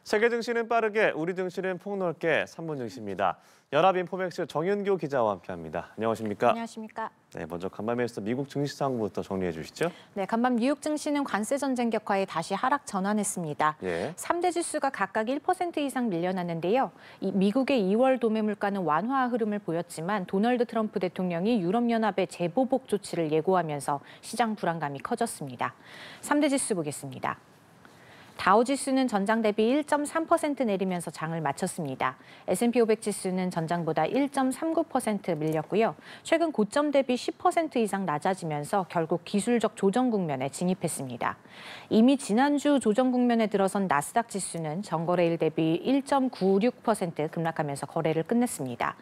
세계 증시는 빠르게, 우리 증시는 폭넓게 3분 증시입니다. 연합인포맥스 정윤교 기자와 함께합니다. 안녕하십니까? 안녕하십니까? 네, 먼저 간밤에서 미국 증시 상황부터 정리해 주시죠. 네, 간밤 뉴욕 증시는 관세 전쟁 격화에 다시 하락 전환했습니다. 예. 3대 지수가 각각 1% 이상 밀려났는데요. 미국의 2월 도매 물가는 완화 흐름을 보였지만 도널드 트럼프 대통령이 유럽연합의 재보복 조치를 예고하면서 시장 불안감이 커졌습니다. 3대 지수 보겠습니다. 다우지수는 전장 대비 1.3% 내리면서 장을 마쳤습니다. S&P 500 지수는 전장보다 1.39% 밀렸고요. 최근 고점 대비 10% 이상 낮아지면서 결국 기술적 조정 국면에 진입했습니다. 이미 지난주 조정 국면에 들어선 나스닥 지수는 전거래일 대비 1.96% 급락하면서 거래를 끝냈습니다.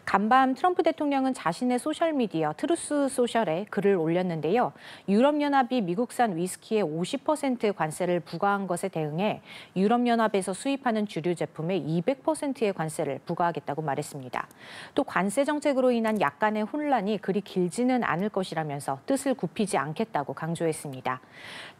간밤 트럼프 대통령은 자신의 소셜미디어 트루스 소셜에 글을 올렸는데요. 유럽연합이 미국산 위스키에 50% 관세를 부과한 것에 대응해 유럽연합에서 수입하는 주류 제품에 200%의 관세를 부과하겠다고 말했습니다. 또 관세 정책으로 인한 약간의 혼란이 그리 길지는 않을 것이라면서 뜻을 굽히지 않겠다고 강조했습니다.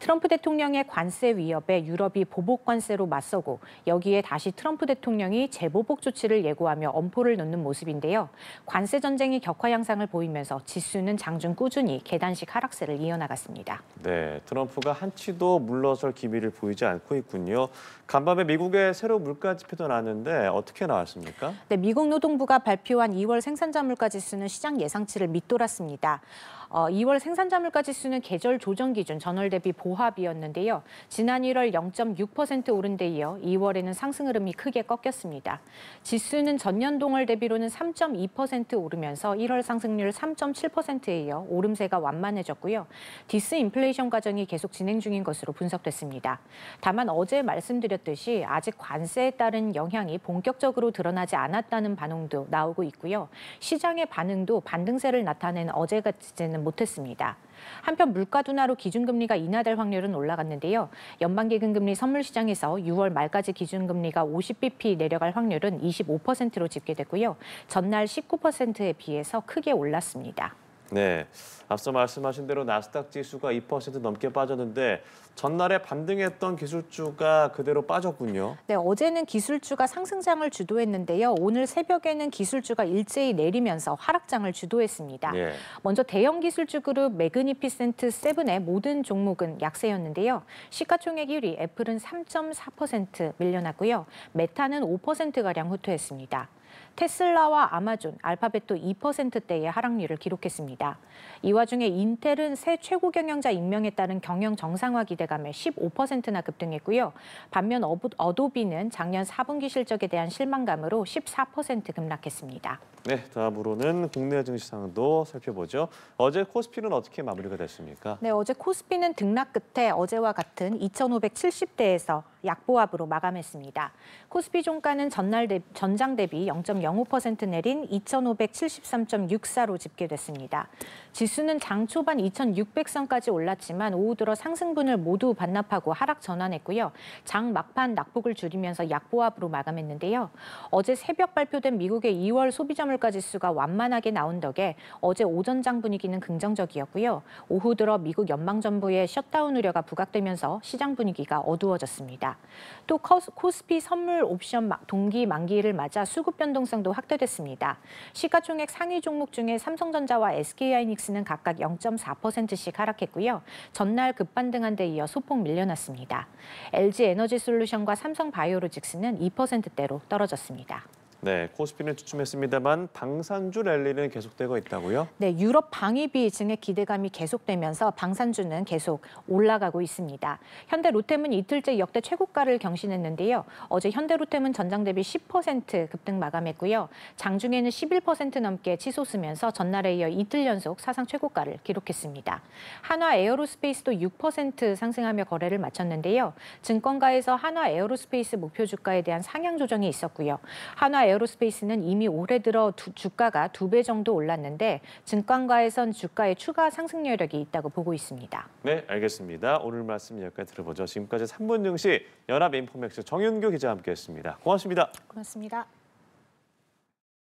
트럼프 대통령의 관세 위협에 유럽이 보복 관세로 맞서고 여기에 다시 트럼프 대통령이 재보복 조치를 예고하며 엄포를 놓는 모습인데요. 관세 전쟁이 격화 양상을 보이면서 지수는 장중 꾸준히 계단식 하락세를 이어나갔습니다. 네, 트럼프가 한치도 물러설 기미를 보이지 않고 있군요. 간밤에 미국의 새로운 물가 지표도 나왔는데 어떻게 나왔습니까? 네, 미국 노동부가 발표한 2월 생산자 물가 지수는 시장 예상치를 밑돌았습니다. 2월 생산자 물가 지수는 계절 조정 기준 전월 대비 보합이었는데요. 지난 1월 0.6% 오른 데 이어 2월에는 상승 흐름이 크게 꺾였습니다. 지수는 전년 동월 대비로는 3.2% 오르면서 1월 상승률 3.7%에 이어 오름세가 완만해졌고요. 디스인플레이션 과정이 계속 진행 중인 것으로 분석됐습니다. 다만 어제 말씀드렸듯이 아직 관세에 따른 영향이 본격적으로 드러나지 않았다는 반응도 나오고 있고요. 시장의 반응도 반등세를 나타낸 어제같지는 못했습니다. 한편 물가 둔화로 기준금리가 인하될 확률은 올라갔는데요. 연방기금금리 선물시장에서 6월 말까지 기준금리가 50bp 내려갈 확률은 25%로 집계됐고요. 전날 19%에 비해서 크게 올랐습니다. 네, 앞서 말씀하신 대로 나스닥 지수가 2% 넘게 빠졌는데 전날에 반등했던 기술주가 그대로 빠졌군요. 네, 어제는 기술주가 상승장을 주도했는데요. 오늘 새벽에는 기술주가 일제히 내리면서 하락장을 주도했습니다. 예. 먼저 대형 기술주 그룹 매그니피센트 세븐의 모든 종목은 약세였는데요. 시가총액 1위 애플은 3.4% 밀려났고요. 메타는 5%가량 후퇴했습니다. 테슬라와 아마존, 알파벳도 2%대의 하락률을 기록했습니다. 이 와중에 인텔은 새 최고 경영자 임명에 따른 경영 정상화 기대감에 15%나 급등했고요. 반면 어도비는 작년 4분기 실적에 대한 실망감으로 14% 급락했습니다. 네, 다음으로는 국내 증시 상황도 살펴보죠. 어제 코스피는 어떻게 마무리가 됐습니까? 네, 어제 코스피는 등락 끝에 어제와 같은 2,570대에서 약보합으로 마감했습니다. 코스피 종가는 전장 대비 0.05% 내린 2,573.64로 집계됐습니다. 지수는 장 초반 2,600선까지 올랐지만 오후 들어 상승분을 모두 반납하고 하락 전환했고요. 장 막판 낙폭을 줄이면서 약보합으로 마감했는데요. 어제 새벽 발표된 미국의 2월 소비자 물가 지수가 완만하게 나온 덕에 어제 오전장 분위기는 긍정적이었고요. 오후 들어 미국 연방정부의 셧다운 우려가 부각되면서 시장 분위기가 어두워졌습니다. 또 코스피 선물 옵션 동기 만기를 맞아 수급 변동성도 확대됐습니다. 시가총액 상위 종목 중에 삼성전자와 SK하이닉스는 각각 0.4%씩 하락했고요. 전날 급반등한 데 이어 소폭 밀려났습니다. LG에너지솔루션과 삼성바이오로직스는 2%대로 떨어졌습니다. 네, 코스피는 주춤했습니다만 방산주 랠리는 계속되고 있다고요? 네, 유럽 방위비 증액 기대감이 계속되면서 방산주는 계속 올라가고 있습니다. 현대로템은 이틀째 역대 최고가를 경신했는데요. 어제 현대로템은 전장 대비 10% 급등 마감했고요. 장중에는 11% 넘게 치솟으면서 전날에 이어 이틀 연속 사상 최고가를 기록했습니다. 한화 에어로스페이스도 6% 상승하며 거래를 마쳤는데요. 증권가에서 한화 에어로스페이스 목표 주가에 대한 상향 조정이 있었고요. 한화 에어로스페이스는 이미 올해 들어 주가가 2배 정도 올랐는데 증권가에선 주가의 추가 상승 여력이 있다고 보고 있습니다. 네, 알겠습니다. 오늘 말씀 여기까지 들어보죠. 지금까지 3분 증시 연합인포맥스 정윤교 기자와 함께했습니다. 고맙습니다. 고맙습니다.